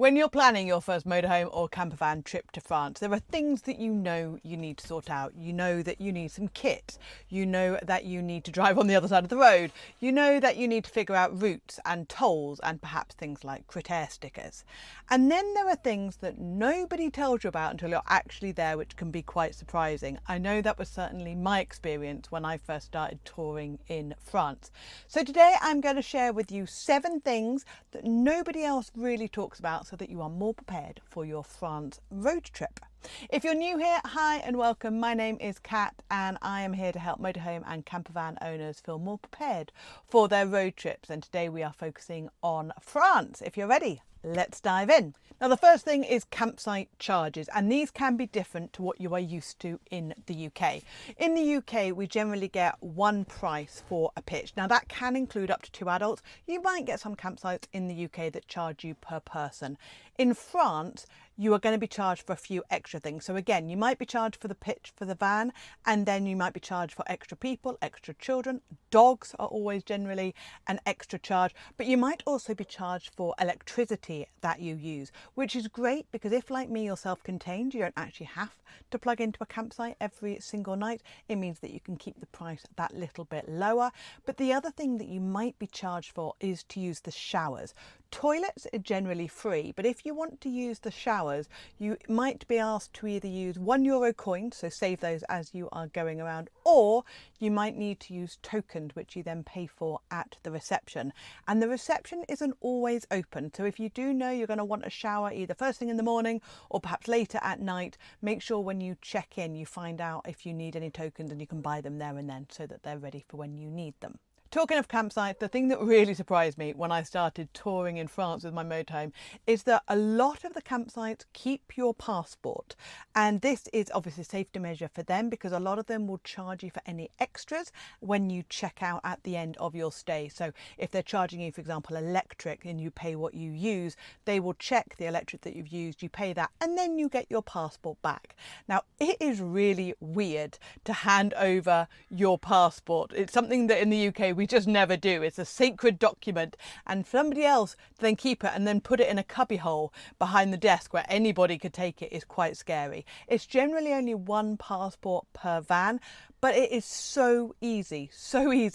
When you're planning your first motorhome or campervan trip to France, there are things that you know you need to sort out. You know that you need some kit. You know that you need to drive on the other side of the road. You know that you need to figure out routes and tolls and perhaps things like critter stickers. And then there are things that nobody tells you about until you're actually there, which can be quite surprising. I know that was certainly my experience when I first started touring in France. So today I'm going to share with you 7 things that nobody else really talks about so that you are more prepared for your France road trip. If you're new here, hi and welcome. My name is Kat and I am here to help motorhome and campervan owners feel more prepared for their road trips. And today we are focusing on France. If you're ready, let's dive in. Now, the first thing is campsite charges, and these can be different to what you are used to in the UK. In the UK, we generally get one price for a pitch. Now, that can include up to 2 adults. You might get some campsites in the UK that charge you per person. In France, you are going to be charged for a few extra things. So again, you might be charged for the pitch for the van, and then you might be charged for extra people, extra children. Dogs are always generally an extra charge, but you might also be charged for electricity that you use, which is great because if, like me, you're self-contained, you don't actually have to plug into a campsite every single night. It means that you can keep the price that little bit lower. But the other thing that you might be charged for is to use the showers. Toilets are generally free, but if you want to use the showers, you might be asked to either use €1 coins, so save those as you are going around, or you might need to use tokens, which you then pay for at the reception. And the reception isn't always open, so if you do know you're going to want a shower either first thing in the morning or perhaps later at night, make sure when you check in you find out if you need any tokens and you can buy them there and then so that they're ready for when you need them. Talking of campsites, the thing that really surprised me when I started touring in France with my motorhome is that a lot of the campsites keep your passport. And this is obviously a safety measure for them because a lot of them will charge you for any extras when you check out at the end of your stay. So if they're charging you, for example, electric and you pay what you use, they will check the electric that you've used, you pay that, and then you get your passport back. Now, it is really weird to hand over your passport. It's something that in the UK we just never do. It's a sacred document, and somebody else to then keep it and then put it in a cubbyhole behind the desk where anybody could take it is quite scary. It's generally only 1 passport per van, but it is so easy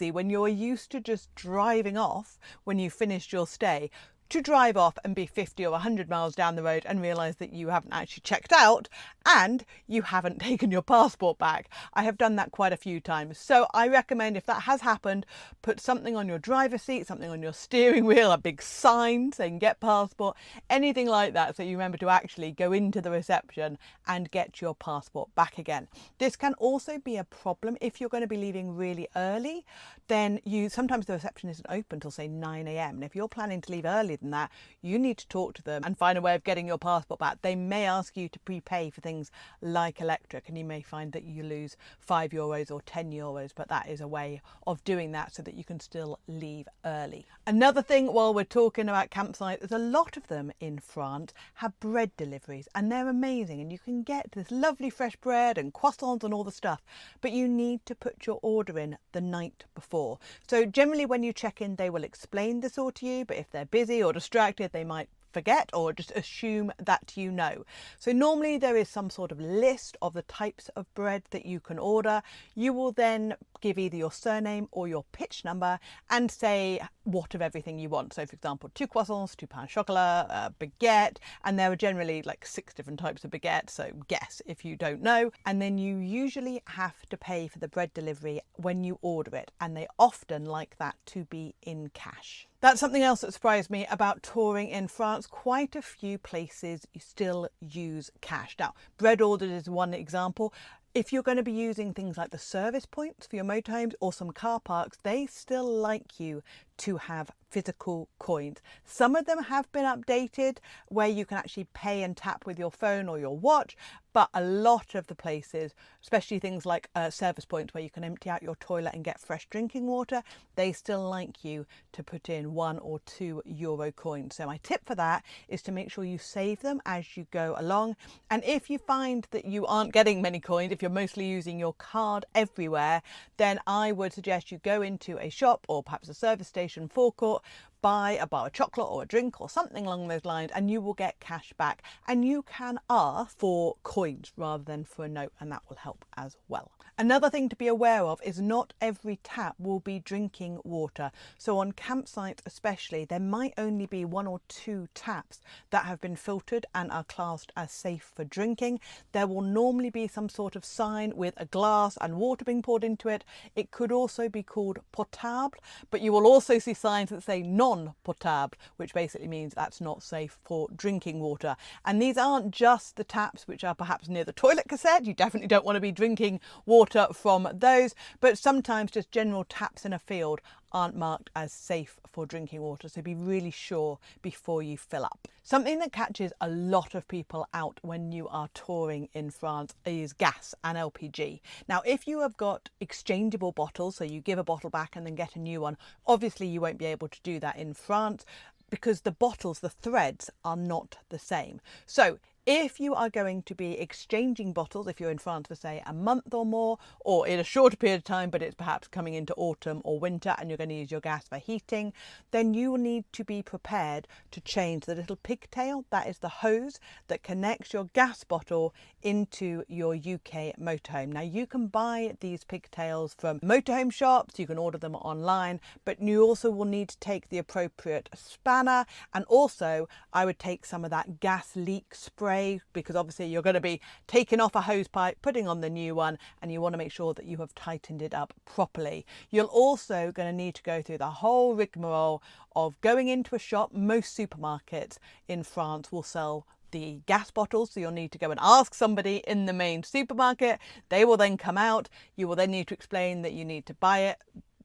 when you're used to just driving off when you finished your stay, to drive off and be 50 or 100 miles down the road and realise that you haven't actually checked out and you haven't taken your passport back. I have done that quite a few times. So I recommend, if that has happened, put something on your driver's seat, something on your steering wheel, a big sign saying get passport, anything like that, so you remember to actually go into the reception and get your passport back again. This can also be a problem if you're going to be leaving really early. Then sometimes the reception isn't open till say 9 a.m. and if you're planning to leave early than that, you need to talk to them and find a way of getting your passport back. They may ask you to prepay for things like electric, and you may find that you lose €5 or €10, but that is a way of doing that so that you can still leave early. Another thing, while we're talking about campsites, there's a lot of them in France have bread deliveries, and they're amazing, and you can get this lovely fresh bread and croissants and all the stuff, but you need to put your order in the night before. So generally when you check in, they will explain this all to you, but if they're busy or distracted, they might forget or just assume that you know. So normally there is some sort of list of the types of bread that you can order. You will then give either your surname or your pitch number and say what of everything you want. So for example, 2 croissants, 2 pain chocolat, a baguette, and there are generally like 6 different types of baguette, so guess if you don't know. And then you usually have to pay for the bread delivery when you order it, and they often like that to be in cash. That's something else that surprised me about touring in France. Quite a few places still use cash. Now, bread ordered is one example. If you're going to be using things like the service points for your motorhomes or some car parks, they still like you to have physical coins. Some of them have been updated where you can actually pay and tap with your phone or your watch, but a lot of the places, especially things like service points where you can empty out your toilet and get fresh drinking water, they still like you to put in €1 or €2 coins. So my tip for that is to make sure you save them as you go along. And if you find that you aren't getting many coins, if you're mostly using your card everywhere, then I would suggest you go into a shop or perhaps a service station forecourt, buy a bar of chocolate or a drink or something along those lines, and you will get cash back, and you can ask for coins rather than for a note, and that will help as well. Another thing to be aware of is not every tap will be drinking water. So on campsites especially, there might only be 1 or 2 taps that have been filtered and are classed as safe for drinking. There will normally be some sort of sign with a glass and water being poured into it. It could also be called potable, but you will also see signs that say non-potable, which basically means that's not safe for drinking water. And these aren't just the taps which are perhaps near the toilet cassette. You definitely don't want to be drinking water from those, but sometimes just general taps in a field aren't marked as safe for drinking water, so be really sure before you fill up. Something that catches a lot of people out when you are touring in France is gas and LPG. Now, if you have got exchangeable bottles, so you give a bottle back and then get a new one, obviously you won't be able to do that in France because the bottles, the threads, are not the same. So if you are going to be exchanging bottles, if you're in France for say a month or more, or in a shorter period of time, but it's perhaps coming into autumn or winter and you're going to use your gas for heating, then you will need to be prepared to change the little pigtail, that is the hose that connects your gas bottle into your UK motorhome. Now you can buy these pigtails from motorhome shops, you can order them online, but you also will need to take the appropriate spanner, and also I would take some of that gas leak spray, because obviously you're going to be taking off a hose pipe, putting on the new one, and you want to make sure that you have tightened it up properly. You're also going to need to go through the whole rigmarole of going into a shop. Most supermarkets in France will sell the gas bottles, so you'll need to go and ask somebody in the main supermarket. They will then come out. You will then need to explain that you need to buy it.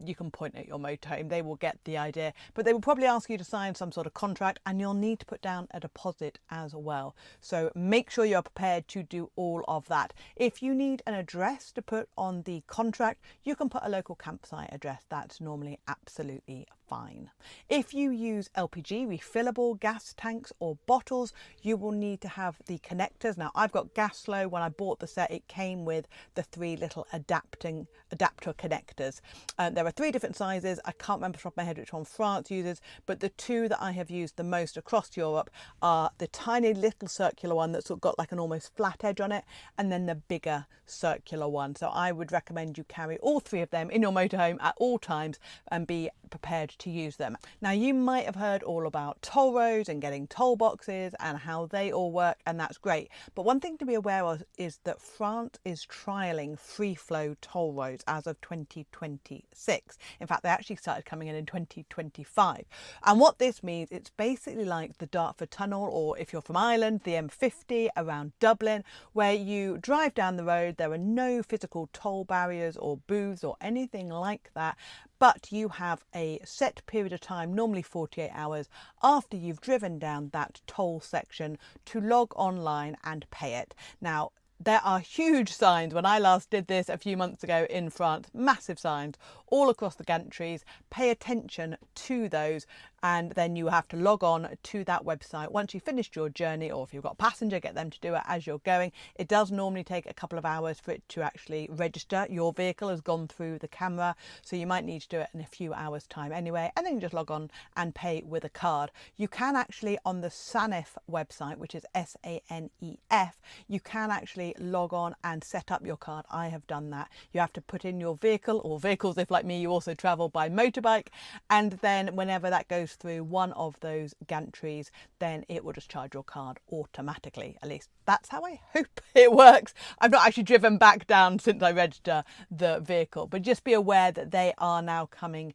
You can point at your motorhome, they will get the idea, but they will probably ask you to sign some sort of contract, and you'll need to put down a deposit as well. So make sure you're prepared to do all of that. If you need an address to put on the contract, you can put a local campsite address. That's normally absolutely fine. If you use LPG, refillable gas tanks or bottles, you will need to have the connectors. Now I've got Gasflow. When I bought the set, it came with the 3 little adapter connectors. There are 3 different sizes. I can't remember off the top of my head which one France uses, but the 2 that I have used the most across Europe are the tiny little circular one that's got like an almost flat edge on it, and then the bigger circular one. So I would recommend you carry all 3 of them in your motorhome at all times and be prepared to use them. Now you might have heard all about toll roads and getting toll boxes and how they all work, and that's great, but one thing to be aware of is that France is trialling free flow toll roads as of 2026. In fact, they actually started coming in 2025, and what this means, it's basically like the Dartford Tunnel, or if you're from Ireland, the M50 around Dublin, where you drive down the road. There are no physical toll barriers or booths or anything like that, but you have a set period of time, normally 48 hours, after you've driven down that toll section to log online and pay it. Now, there are huge signs. When I last did this a few months ago in France, massive signs all across the gantries. Pay attention to those, and then you have to log on to that website once you've finished your journey, or if you've got a passenger, get them to do it as you're going. It does normally take a couple of hours for it to actually register. Your vehicle has gone through the camera, so you might need to do it in a few hours time anyway, and then you just log on and pay with a card. You can actually, on the SANEF website, which is SANEF, you can actually log on and set up your card. I have done that. You have to put in your vehicle, or vehicles if like me you also travel by motorbike, and then whenever that goes through one of those gantries, then it will just charge your card automatically. At least that's how I hope it works. I've not actually driven back down since I registered the vehicle, but just be aware that they are now coming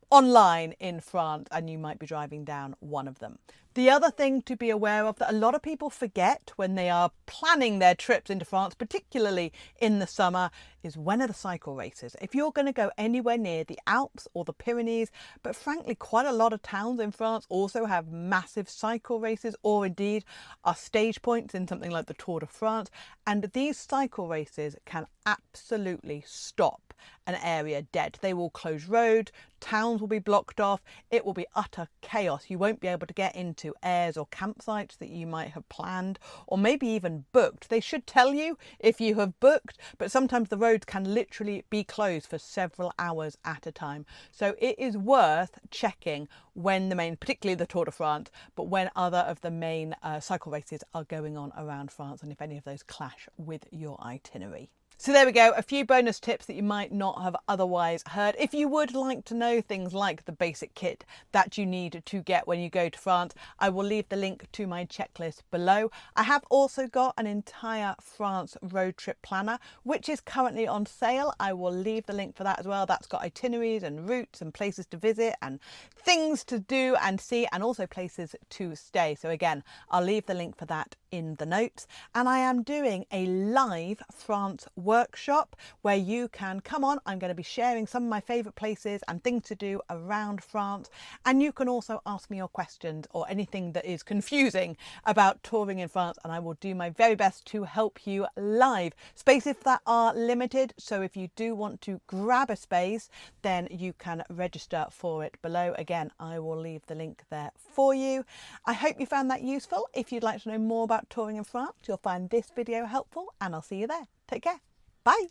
online in France, and you might be driving down one of them. The other thing to be aware of that a lot of people forget when they are planning their trips into France, particularly in the summer, is when are the cycle races. If you're going to go anywhere near the Alps or the Pyrenees, but frankly quite a lot of towns in France also have massive cycle races, or indeed are stage points in something like the Tour de France, and these cycle races can absolutely stop an area dead. They will close roads, towns will be blocked off, it will be utter chaos. You won't be able to get into to airs or campsites that you might have planned or maybe even booked. They should tell you if you have booked, but sometimes the roads can literally be closed for several hours at a time. So it is worth checking when the main, particularly the Tour de France, but when other of the main cycle races are going on around France, and if any of those clash with your itinerary. So there we go, a few bonus tips that you might not have otherwise heard. If you would like to know things like the basic kit that you need to get when you go to France, I will leave the link to my checklist below. I have also got an entire France road trip planner, which is currently on sale. I will leave the link for that as well. That's got itineraries and routes and places to visit and things to do and see, and also places to stay. So again, I'll leave the link for that in the notes. And I am doing a live France workshop where you can come on. I'm going to be sharing some of my favourite places and things to do around France, and you can also ask me your questions or anything that is confusing about touring in France, and I will do my very best to help you live. Spaces that are limited, so if you do want to grab a space, then you can register for it below. Again, I will leave the link there for you. I hope you found that useful. If you'd like to know more about touring in France, you'll find this video helpful, and I'll see you there. Take care. Bye.